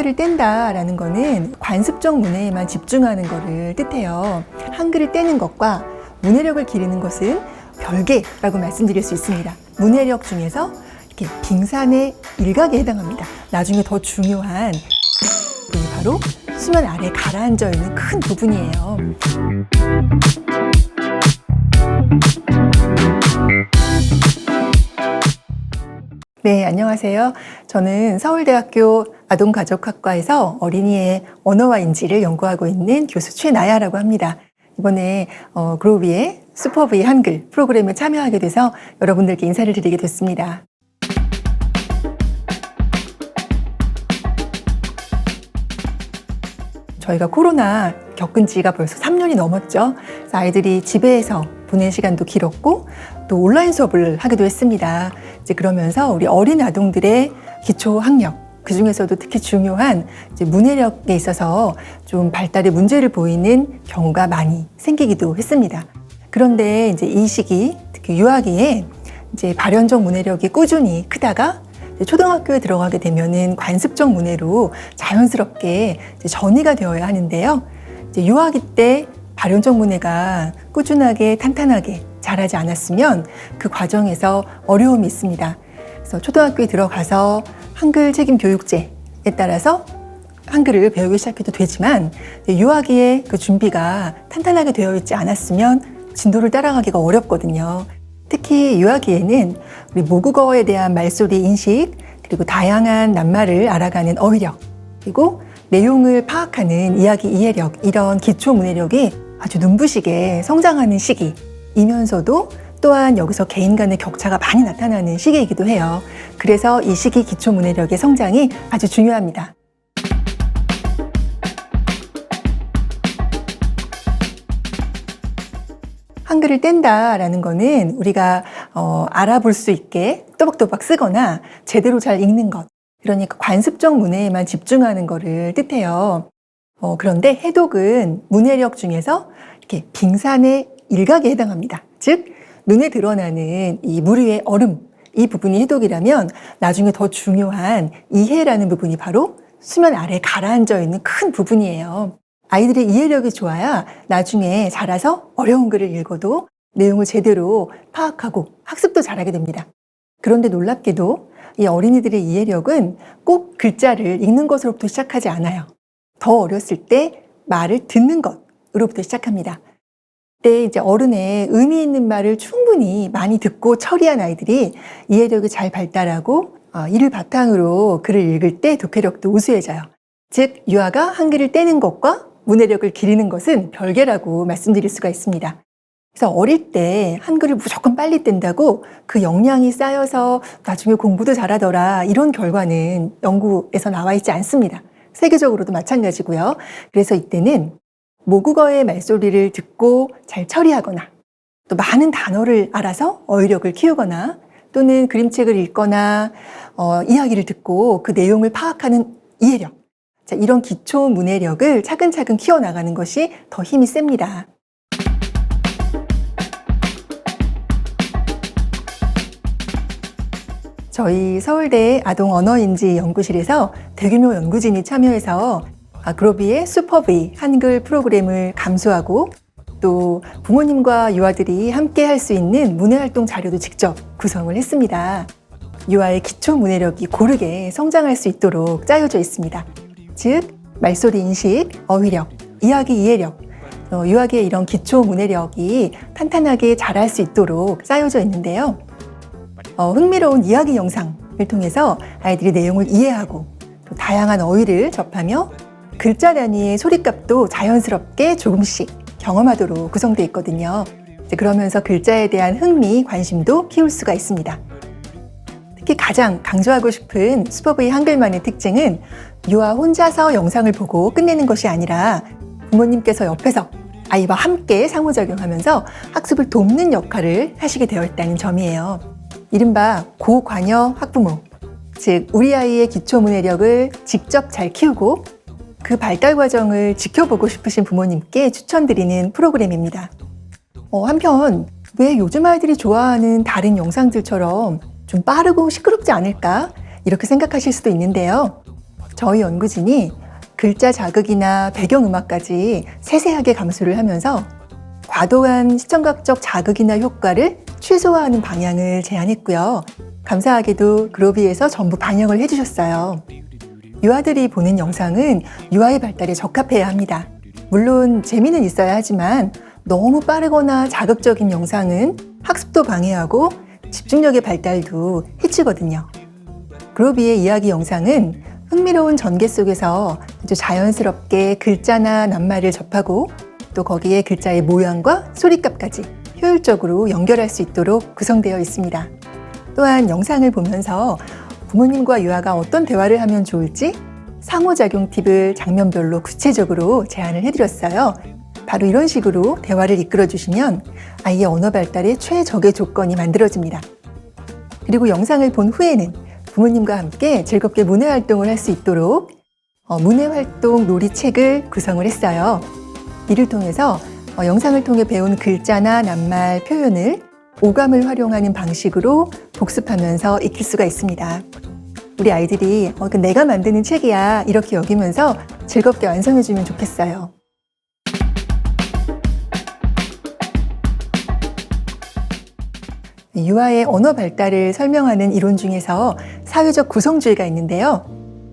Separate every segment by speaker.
Speaker 1: 한글을 뗀다라는 거는 관습적 문해에만 집중하는 것을 뜻해요. 한글을 떼는 것과 문해력을 기르는 것은 별개라고 말씀드릴 수 있습니다. 문해력 중에서 이렇게 빙산의 일각에 해당합니다. 나중에 더 중요한 부분이 바로 수면 아래 가라앉아 있는 큰 부분이에요. 네, 안녕하세요. 저는 서울대학교 아동가족학과에서 어린이의 언어와 인지를 연구하고 있는 교수 최나야라고 합니다. 이번에 그로비의 슈퍼브이 한글 프로그램에 참여하게 돼서 여러분들께 인사를 드리게 됐습니다. 저희가 코로나 겪은 지가 벌써 3년이 넘었죠. 그래서 아이들이 집에서 보낸 시간도 길었고 또 온라인 수업을 하기도 했습니다. 이제 그러면서 우리 어린 아동들의 기초 학력, 그 중에서도 특히 중요한 이제 문해력에 있어서 좀 발달에 문제를 보이는 경우가 많이 생기기도 했습니다. 그런데 이제 이 시기, 특히 유아기에 이제 발현적 문해력이 꾸준히 크다가 초등학교에 들어가게 되면은 관습적 문해로 자연스럽게 이제 전이가 되어야 하는데요. 이제 유아기 때 발현적 문해가 꾸준하게 탄탄하게 자라지 않았으면 그 과정에서 어려움이 있습니다. 그래서 초등학교에 들어가서 한글 책임 교육제에 따라서 한글을 배우기 시작해도 되지만 유아기에 그 준비가 탄탄하게 되어 있지 않았으면 진도를 따라가기가 어렵거든요. 특히 유아기에는 우리 모국어에 대한 말소리 인식, 그리고 다양한 낱말을 알아가는 어휘력, 그리고 내용을 파악하는 이야기 이해력, 이런 기초 문해력이 아주 눈부시게 성장하는 시기이면서도 또한 여기서 개인 간의 격차가 많이 나타나는 시기이기도 해요. 그래서 이 시기 기초 문해력의 성장이 아주 중요합니다. 한글을 뗀다라는 거는 우리가 알아볼 수 있게 또박또박 쓰거나 제대로 잘 읽는 것, 그러니까 관습적 문해에만 집중하는 것을 뜻해요. 그런데 해독은 문해력 중에서 이렇게 빙산의 일각에 해당합니다. 즉 눈에 드러나는 이 물 위의 얼음, 이 부분이 해독이라면 나중에 더 중요한 이해라는 부분이 바로 수면 아래 가라앉아 있는 큰 부분이에요. 아이들의 이해력이 좋아야 나중에 자라서 어려운 글을 읽어도 내용을 제대로 파악하고 학습도 잘하게 됩니다. 그런데 놀랍게도 이 어린이들의 이해력은 꼭 글자를 읽는 것으로부터 시작하지 않아요. 더 어렸을 때 말을 듣는 것으로부터 시작합니다. 그때 이제 어른의 의미 있는 말을 충분히 많이 듣고 처리한 아이들이 이해력이 잘 발달하고 이를 바탕으로 글을 읽을 때 독해력도 우수해져요. 즉 유아가 한글을 떼는 것과 문해력을 기르는 것은 별개라고 말씀드릴 수가 있습니다. 그래서 어릴 때 한글을 무조건 빨리 뗀다고 그 역량이 쌓여서 나중에 공부도 잘하더라, 이런 결과는 연구에서 나와 있지 않습니다. 세계적으로도 마찬가지고요. 그래서 이때는 모국어의 말소리를 듣고 잘 처리하거나 또 많은 단어를 알아서 어휘력을 키우거나 또는 그림책을 읽거나 이야기를 듣고 그 내용을 파악하는 이해력, 자, 이런 기초 문해력을 차근차근 키워나가는 것이 더 힘이 셉니다. 저희 서울대 아동언어인지 연구실에서 대규모 연구진이 참여해서 그로비의 슈퍼브이 한글 프로그램을 감수하고 또 부모님과 유아들이 함께 할 수 있는 문해활동 자료도 직접 구성을 했습니다. 유아의 기초 문해력이 고르게 성장할 수 있도록 짜여져 있습니다. 즉 말소리 인식, 어휘력, 이야기 이해력, 유아기의 이런 기초 문해력이 탄탄하게 자랄 수 있도록 짜여져 있는데요. 흥미로운 이야기 영상을 통해서 아이들이 내용을 이해하고 또 다양한 어휘를 접하며 글자 단위의 소리값도 자연스럽게 조금씩 경험하도록 구성되어 있거든요. 그러면서 글자에 대한 흥미, 관심도 키울 수가 있습니다. 특히 가장 강조하고 싶은 슈퍼브이 한글만의 특징은 유아 혼자서 영상을 보고 끝내는 것이 아니라 부모님께서 옆에서 아이와 함께 상호작용하면서 학습을 돕는 역할을 하시게 되어 있다는 점이에요. 이른바 고관여 학부모, 즉 우리 아이의 기초 문해력을 직접 잘 키우고 그 발달 과정을 지켜보고 싶으신 부모님께 추천드리는 프로그램입니다. 한편 왜 요즘 아이들이 좋아하는 다른 영상들처럼 좀 빠르고 시끄럽지 않을까? 이렇게 생각하실 수도 있는데요. 저희 연구진이 글자 자극이나 배경음악까지 세세하게 감수를 하면서 과도한 시청각적 자극이나 효과를 최소화하는 방향을 제안했고요. 감사하게도 그로비에서 전부 반영을 해주셨어요. 유아들이 보는 영상은 유아의 발달에 적합해야 합니다. 물론 재미는 있어야 하지만 너무 빠르거나 자극적인 영상은 학습도 방해하고 집중력의 발달도 해치거든요. 그로비의 이야기 영상은 흥미로운 전개 속에서 아주 자연스럽게 글자나 낱말을 접하고 또 거기에 글자의 모양과 소리값까지 효율적으로 연결할 수 있도록 구성되어 있습니다. 또한 영상을 보면서 부모님과 유아가 어떤 대화를 하면 좋을지 상호작용 팁을 장면별로 구체적으로 제안을 해드렸어요. 바로 이런 식으로 대화를 이끌어주시면 아이의 언어 발달에 최적의 조건이 만들어집니다. 그리고 영상을 본 후에는 부모님과 함께 즐겁게 문해 활동을 할 수 있도록 문해 활동 놀이책을 구성을 했어요. 이를 통해서 영상을 통해 배운 글자나 낱말, 표현을 오감을 활용하는 방식으로 복습하면서 익힐 수가 있습니다. 우리 아이들이 내가 만드는 책이야 이렇게 여기면서 즐겁게 완성해주면 좋겠어요. 유아의 언어 발달을 설명하는 이론 중에서 사회적 구성주의가 있는데요.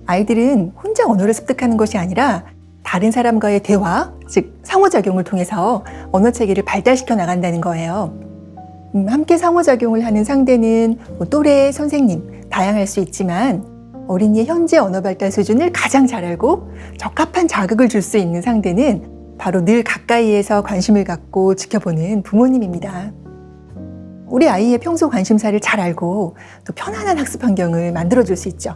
Speaker 1: 아이들은 혼자 언어를 습득하는 것이 아니라 다른 사람과의 대화, 즉 상호작용을 통해서 언어 체계를 발달시켜 나간다는 거예요. 함께 상호작용을 하는 상대는 또래, 선생님, 다양할 수 있지만 어린이의 현재 언어 발달 수준을 가장 잘 알고 적합한 자극을 줄 수 있는 상대는 바로 늘 가까이에서 관심을 갖고 지켜보는 부모님입니다. 우리 아이의 평소 관심사를 잘 알고 또 편안한 학습 환경을 만들어줄 수 있죠.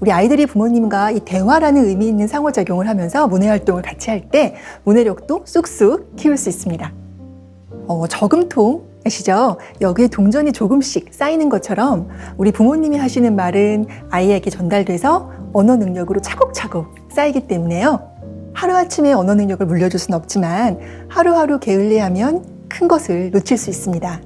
Speaker 1: 우리 아이들이 부모님과 이 대화라는 의미 있는 상호작용을 하면서 문해 활동을 같이 할 때 문해력도 쑥쑥 키울 수 있습니다. 저금통 아시죠? 여기에 동전이 조금씩 쌓이는 것처럼 우리 부모님이 하시는 말은 아이에게 전달돼서 언어 능력으로 차곡차곡 쌓이기 때문에요. 하루아침에 언어 능력을 물려줄 수는 없지만 하루하루 게을리하면 큰 것을 놓칠 수 있습니다.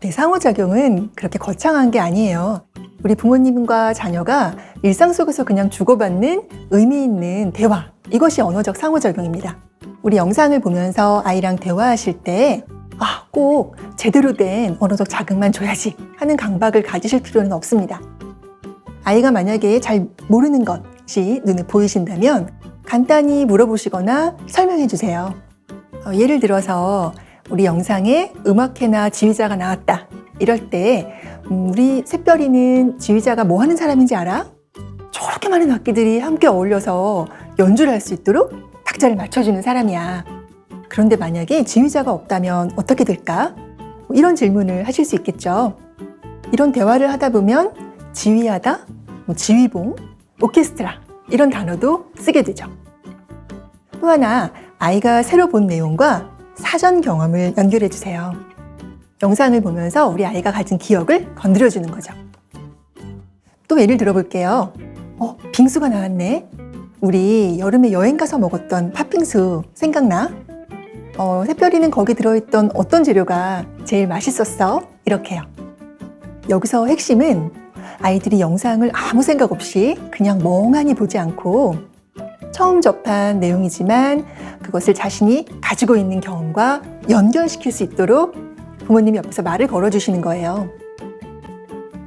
Speaker 1: 네, 상호작용은 그렇게 거창한 게 아니에요. 우리 부모님과 자녀가 일상 속에서 그냥 주고받는 의미 있는 대화, 이것이 언어적 상호작용입니다. 우리 영상을 보면서 아이랑 대화하실 때 꼭 제대로 된 언어적 자극만 줘야지 하는 강박을 가지실 필요는 없습니다. 아이가 만약에 잘 모르는 것이 눈에 보이신다면 간단히 물어보시거나 설명해 주세요. 예를 들어서 우리 영상에 음악회나 지휘자가 나왔다. 이럴 때 우리 샛별이는 지휘자가 뭐 하는 사람인지 알아? 저렇게 많은 악기들이 함께 어울려서 연주를 할 수 있도록 박자를 맞춰주는 사람이야. 그런데 만약에 지휘자가 없다면 어떻게 될까? 이런 질문을 하실 수 있겠죠. 이런 대화를 하다 보면 지휘하다, 지휘봉, 오케스트라 이런 단어도 쓰게 되죠. 또 하나, 아이가 새로 본 내용과 사전 경험을 연결해 주세요. 영상을 보면서 우리 아이가 가진 기억을 건드려주는 거죠. 또 예를 들어볼게요. 빙수가 나왔네. 우리 여름에 여행 가서 먹었던 팥빙수 생각나? 샛별이는 거기 들어있던 어떤 재료가 제일 맛있었어? 이렇게요. 여기서 핵심은 아이들이 영상을 아무 생각 없이 그냥 멍하니 보지 않고 처음 접한 내용이지만 그것을 자신이 가지고 있는 경험과 연결시킬 수 있도록 부모님이 옆에서 말을 걸어주시는 거예요.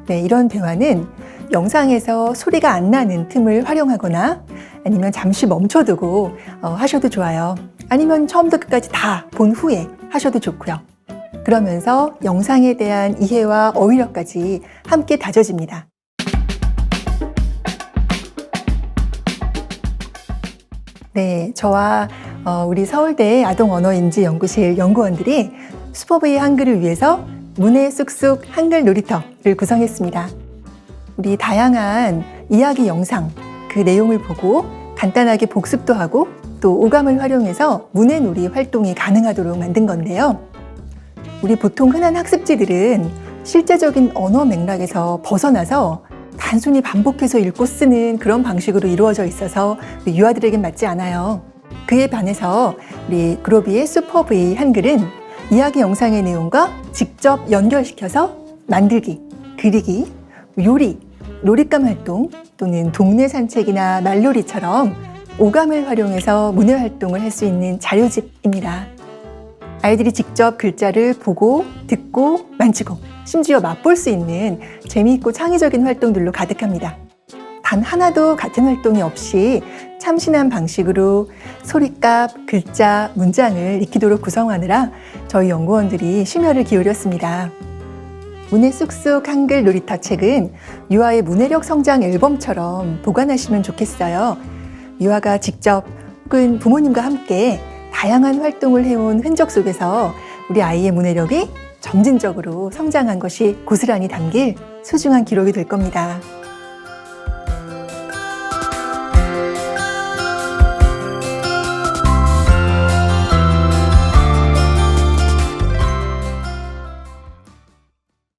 Speaker 1: 네, 이런 대화는 영상에서 소리가 안 나는 틈을 활용하거나 아니면 잠시 멈춰두고 하셔도 좋아요. 아니면 처음부터 끝까지 다 본 후에 하셔도 좋고요. 그러면서 영상에 대한 이해와 어휘력까지 함께 다져집니다. 네, 저와 우리 서울대 아동언어인지연구실 연구원들이 슈퍼브이 한글을 위해서 문해 쑥쑥 한글 놀이터를 구성했습니다. 우리 다양한 이야기 영상, 그 내용을 보고 간단하게 복습도 하고 또 오감을 활용해서 문해놀이 활동이 가능하도록 만든 건데요. 우리 보통 흔한 학습지들은 실제적인 언어 맥락에서 벗어나서 단순히 반복해서 읽고 쓰는 그런 방식으로 이루어져 있어서 유아들에겐 맞지 않아요. 그에 반해서 우리 그로비의 슈퍼브이 한글은 이야기 영상의 내용과 직접 연결시켜서 만들기, 그리기, 요리, 놀잇감 활동 또는 동네 산책이나 말놀이처럼 오감을 활용해서 문해 활동을 할 수 있는 자료집입니다. 아이들이 직접 글자를 보고, 듣고, 만지고, 심지어 맛볼 수 있는 재미있고 창의적인 활동들로 가득합니다. 단 하나도 같은 활동이 없이 참신한 방식으로 소리값, 글자, 문장을 익히도록 구성하느라 저희 연구원들이 심혈을 기울였습니다. 문해 쑥쑥 한글 놀이터 책은 유아의 문해력 성장 앨범처럼 보관하시면 좋겠어요. 유아가 직접 혹은 부모님과 함께 다양한 활동을 해온 흔적 속에서 우리 아이의 문해력이 점진적으로 성장한 것이 고스란히 담길 소중한 기록이 될 겁니다.